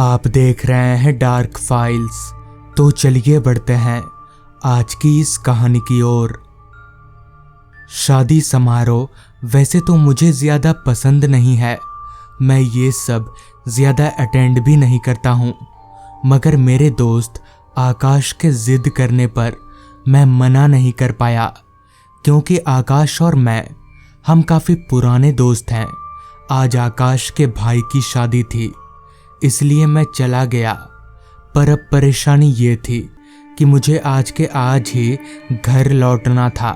आप देख रहे हैं डार्क फाइल्स। तो चलिए बढ़ते हैं आज की इस कहानी की ओर। शादी समारोह वैसे तो मुझे ज़्यादा पसंद नहीं है, मैं ये सब ज़्यादा अटेंड भी नहीं करता हूँ, मगर मेरे दोस्त आकाश के ज़िद करने पर मैं मना नहीं कर पाया, क्योंकि आकाश और मैं हम काफ़ी पुराने दोस्त हैं। आज आकाश के भाई की शादी थी, इसलिए मैं चला गया। पर अब परेशानी ये थी कि मुझे आज के आज ही घर लौटना था,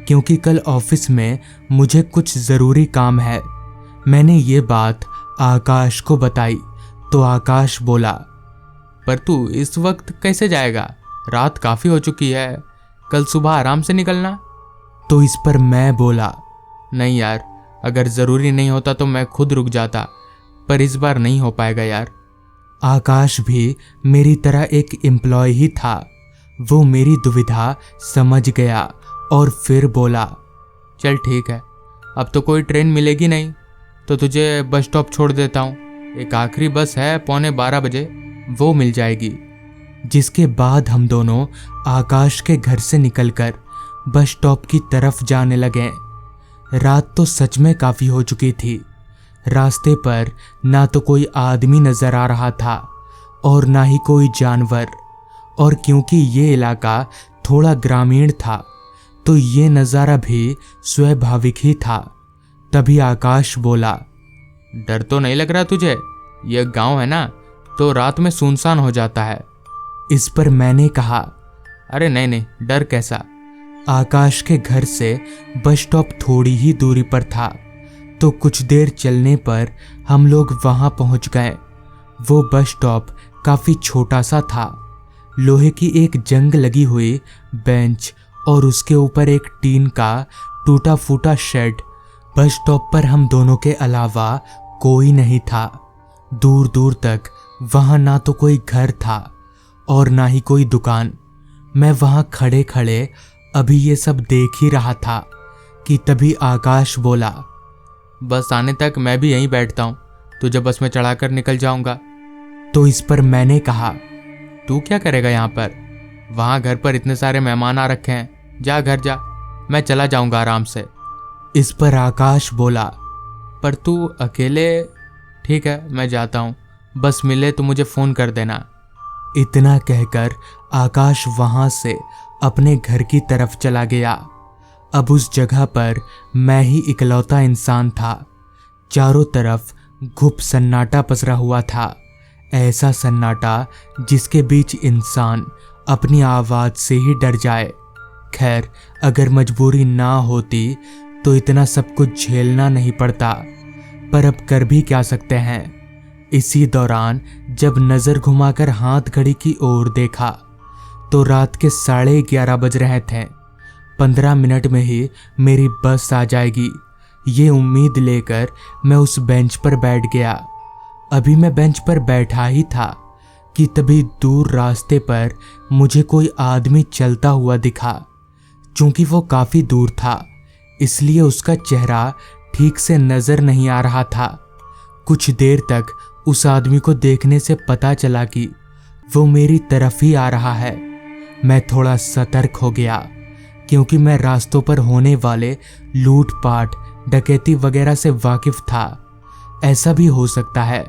क्योंकि कल ऑफिस में मुझे कुछ ज़रूरी काम है। मैंने ये बात आकाश को बताई तो आकाश बोला, पर तू इस वक्त कैसे जाएगा? रात काफ़ी हो चुकी है, कल सुबह आराम से निकलना। तो इस पर मैं बोला, नहीं यार, अगर ज़रूरी नहीं होता तो मैं खुद रुक जाता, पर इस बार नहीं हो पाएगा यार। आकाश भी मेरी तरह एक एम्प्लॉय ही था। वो मेरी दुविधा समझ गया और फिर बोला, चल ठीक है, अब तो कोई ट्रेन मिलेगी नहीं, तो तुझे बस स्टॉप छोड़ देता हूँ। एक आखिरी बस है 11:15 बजे, वो मिल जाएगी। जिसके बाद हम दोनों आकाश के घर से निकलकर बस स्टॉप की तरफ जाने लगे। रात तो सच में काफ़ी हो चुकी थी। रास्ते पर ना तो कोई आदमी नजर आ रहा था और ना ही कोई जानवर, और क्योंकि ये इलाका थोड़ा ग्रामीण था तो ये नज़ारा भी स्वाभाविक ही था। तभी आकाश बोला, डर तो नहीं लग रहा तुझे? यह गांव है ना, तो रात में सुनसान हो जाता है। इस पर मैंने कहा, अरे नहीं नहीं, डर कैसा। आकाश के घर से बस स्टॉप थोड़ी ही दूरी पर था, तो कुछ देर चलने पर हम लोग वहां पहुंच गए। वो बस स्टॉप काफ़ी छोटा सा था। लोहे की एक जंग लगी हुई बेंच और उसके ऊपर एक टीन का टूटा फूटा शेड। बस स्टॉप पर हम दोनों के अलावा कोई नहीं था। दूर दूर तक वहां ना तो कोई घर था और ना ही कोई दुकान। मैं वहां खड़े खड़े अभी ये सब देख ही रहा था कि तभी आकाश बोला, बस आने तक मैं भी यहीं बैठता हूँ, तुझे बस में चढ़ाकर निकल जाऊंगा। तो इस पर मैंने कहा, तू क्या करेगा यहाँ पर? वहाँ घर पर इतने सारे मेहमान आ रखे हैं, जा घर जा, मैं चला जाऊंगा आराम से। इस पर आकाश बोला, पर तू अकेले? ठीक है, मैं जाता हूँ, बस मिले तो मुझे फ़ोन कर देना। इतना कहकर आकाश वहां से अपने घर की तरफ चला गया। अब उस जगह पर मैं ही इकलौता इंसान था। चारों तरफ गुप सन्नाटा पसरा हुआ था, ऐसा सन्नाटा जिसके बीच इंसान अपनी आवाज़ से ही डर जाए। खैर, अगर मजबूरी ना होती तो इतना सब कुछ झेलना नहीं पड़ता, पर अब कर भी क्या सकते हैं। इसी दौरान जब नज़र घुमाकर हाथ घड़ी की ओर देखा तो रात के 11:30 बज रहे थे। 15 मिनट में ही मेरी बस आ जाएगी, ये उम्मीद लेकर मैं उस बेंच पर बैठ गया। अभी मैं बेंच पर बैठा ही था कि तभी दूर रास्ते पर मुझे कोई आदमी चलता हुआ दिखा। चूंकि वो काफ़ी दूर था, इसलिए उसका चेहरा ठीक से नज़र नहीं आ रहा था। कुछ देर तक उस आदमी को देखने से पता चला कि वो मेरी तरफ ही आ रहा है। मैं थोड़ा सतर्क हो गया, क्योंकि मैं रास्तों पर होने वाले लूटपाट, डकैती वगैरह से वाकिफ था। ऐसा भी हो सकता है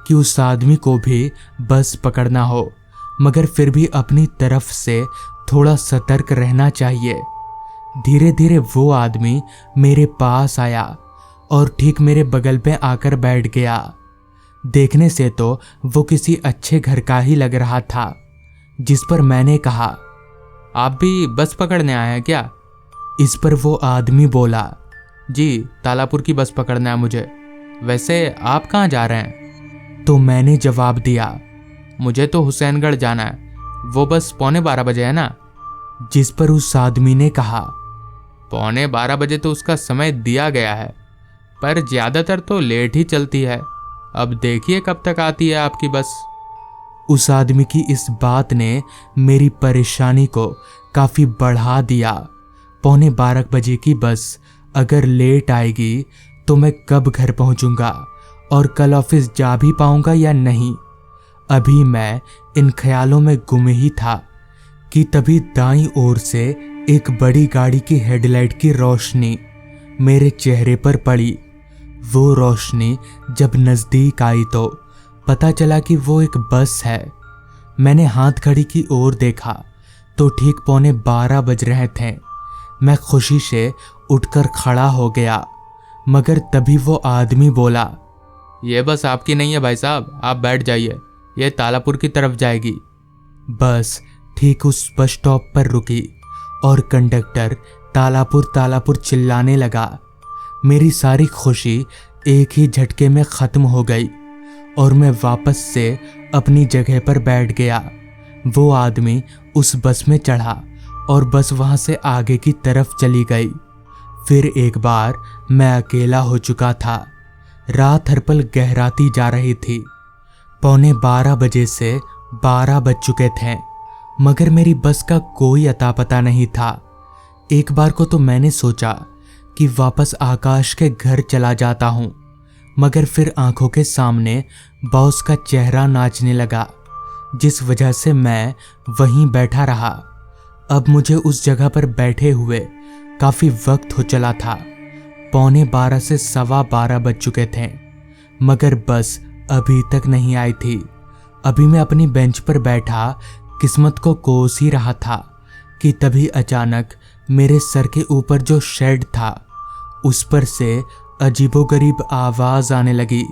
कि उस आदमी को भी बस पकड़ना हो, मगर फिर भी अपनी तरफ से थोड़ा सतर्क रहना चाहिए। धीरे धीरे वो आदमी मेरे पास आया और ठीक मेरे बगल पे आकर बैठ गया। देखने से तो वो किसी अच्छे घर का ही लग रहा था। जिस पर मैंने कहा, आप भी बस पकड़ने आए हैं क्या? इस पर वो आदमी बोला, जी, तालापुर की बस पकड़ना है मुझे। वैसे आप कहाँ जा रहे हैं? तो मैंने जवाब दिया, मुझे तो हुसैनगढ़ जाना है, वो बस 11:15 बजे है ना? जिस पर उस आदमी ने कहा, 11:15 बजे तो उसका समय दिया गया है, पर ज़्यादातर तो लेट ही चलती है। अब देखिए कब तक आती है आपकी बस। उस आदमी की इस बात ने मेरी परेशानी को काफ़ी बढ़ा दिया। 11:15 बजे की बस अगर लेट आएगी तो मैं कब घर पहुंचूंगा और कल ऑफिस जा भी पाऊंगा या नहीं। अभी मैं इन ख्यालों में गुम ही था कि तभी दाईं ओर से एक बड़ी गाड़ी की हेडलाइट की रोशनी मेरे चेहरे पर पड़ी। वो रोशनी जब नज़दीक आई तो पता चला कि वो एक बस है। मैंने हाथ घड़ी की ओर देखा तो ठीक 11:15 बज रहे थे। मैं खुशी से उठकर खड़ा हो गया, मगर तभी वो आदमी बोला, ये बस आपकी नहीं है भाई साहब, आप बैठ जाइए, ये तालापुर की तरफ जाएगी। बस ठीक उस बस स्टॉप पर रुकी और कंडक्टर तालापुर तालापुर चिल्लाने लगा। मेरी सारी खुशी एक ही झटके में ख़त्म हो गई और मैं वापस से अपनी जगह पर बैठ गया। वो आदमी उस बस में चढ़ा और बस वहाँ से आगे की तरफ चली गई। फिर एक बार मैं अकेला हो चुका था। रात हर पल गहराती जा रही थी। 11:15 बजे से 12 बज चुके थे, मगर मेरी बस का कोई अता पता नहीं था। एक बार को तो मैंने सोचा कि वापस आकाश के घर चला जाता हूँ, मगर फिर आंखों के सामने बॉस का चेहरा नाचने लगा, जिस वजह से मैं वहीं बैठा रहा। अब मुझे उस जगह पर बैठे हुए काफ़ी वक्त हो चला था। 11:15 से 12:15 बज चुके थे, मगर बस अभी तक नहीं आई थी। अभी मैं अपनी बेंच पर बैठा किस्मत को कोस ही रहा था कि तभी अचानक मेरे सर के ऊपर जो शेड था उस पर से अजीबोगरीब आवाज़ आने लगी,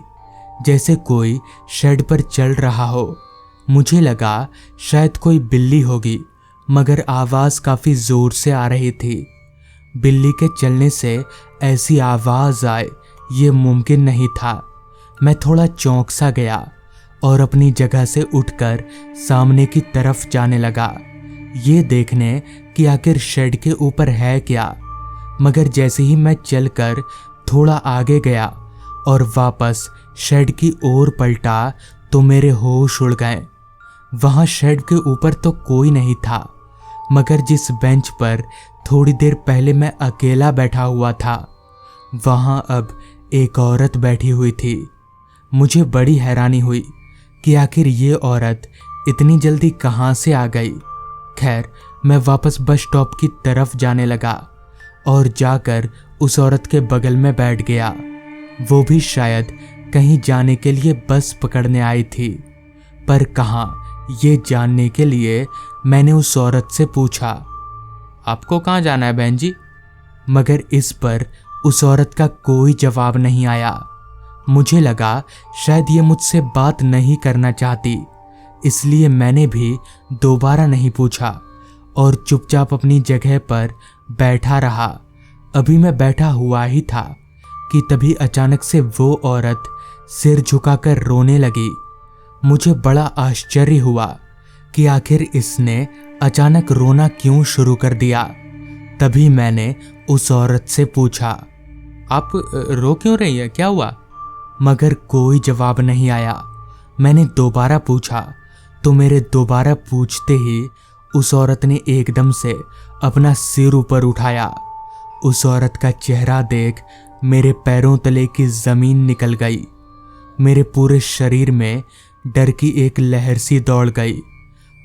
जैसे कोई शेड पर चल रहा हो। मुझे लगा शायद कोई बिल्ली होगी, मगर आवाज़ काफ़ी ज़ोर से आ रही थी। बिल्ली के चलने से ऐसी आवाज़ आए ये मुमकिन नहीं था। मैं थोड़ा चौंक सा गया और अपनी जगह से उठकर सामने की तरफ जाने लगा, ये देखने कि आखिर शेड के ऊपर है क्या। मगर जैसे ही मैं चलकर थोड़ा आगे गया और वापस शेड की ओर पलटा तो मेरे होश उड़ गए। वहाँ शेड के ऊपर तो कोई नहीं था, मगर जिस बेंच पर थोड़ी देर पहले मैं अकेला बैठा हुआ था, वहाँ अब एक औरत बैठी हुई थी। मुझे बड़ी हैरानी हुई कि आखिर ये औरत इतनी जल्दी कहाँ से आ गई। खैर, मैं वापस बस स्टॉप की तरफ जाने लगा और जाकर उस औरत के बगल में बैठ गया। वो भी शायद कहीं जाने के लिए बस पकड़ने आई थी, पर कहाँ ये जानने के लिए मैंने उस औरत से पूछा, आपको कहाँ जाना है बहन जी? मगर इस पर उस औरत का कोई जवाब नहीं आया। मुझे लगा शायद ये मुझसे बात नहीं करना चाहती, इसलिए मैंने भी दोबारा नहीं पूछा और चुपचाप अपनी जगह पर बैठा रहा। अभी मैं बैठा हुआ ही था कि तभी अचानक से वो औरत सिर झुकाकर रोने लगी। मुझे बड़ा आश्चर्य हुआ कि आखिर इसने अचानक रोना क्यों शुरू कर दिया। तभी मैंने उस औरत से पूछा, आप रो क्यों रही है, क्या हुआ? मगर कोई जवाब नहीं आया। मैंने दोबारा पूछा तो मेरे दोबारा पूछते ही उस औरत ने एकदम से अपना सिर ऊपर उठाया। उस औरत का चेहरा देख मेरे पैरों तले की ज़मीन निकल गई। मेरे पूरे शरीर में डर की एक लहर सी दौड़ गई।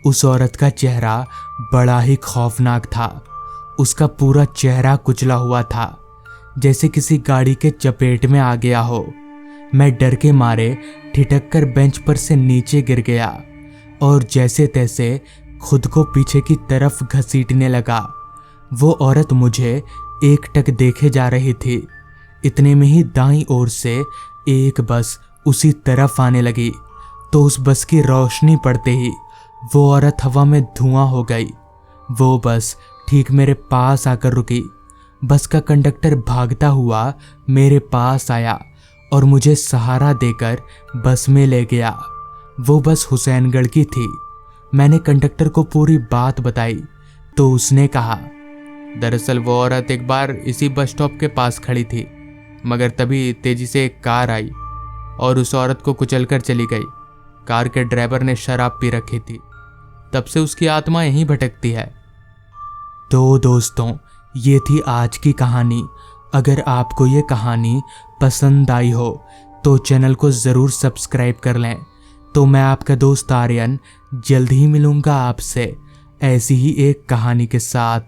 उस औरत का चेहरा बड़ा ही खौफनाक था। उसका पूरा चेहरा कुचला हुआ था, जैसे किसी गाड़ी के चपेट में आ गया हो। मैं डर के मारे ठिठक कर बेंच पर से नीचे गिर गया और जैसे तैसे खुद को पीछे की तरफ घसीटने लगा। वो औरत मुझे एकटक देखे जा रही थी। इतने में ही दाईं ओर से एक बस उसी तरफ आने लगी, तो उस बस की रोशनी पड़ते ही वो औरत हवा में धुआं हो गई। वो बस ठीक मेरे पास आकर रुकी। बस का कंडक्टर भागता हुआ मेरे पास आया और मुझे सहारा देकर बस में ले गया। वो बस हुसैनगढ़ की थी। मैंने कंडक्टर को पूरी बात बताई तो उसने कहा, दरअसल वो औरत एक बार इसी बस स्टॉप के पास खड़ी थी, मगर तभी तेजी से एक कार आई और उस औरत को कुचलकर चली गई। कार के ड्राइवर ने शराब पी रखी थी, तब से उसकी आत्मा यहीं भटकती है। तो दोस्तों, ये थी आज की कहानी। अगर आपको ये कहानी पसंद आई हो तो चैनल को ज़रूर सब्सक्राइब कर लें, तो मैं आपका दोस्त आर्यन जल्द ही मिलूंगा आपसे ऐसी ही एक कहानी के साथ।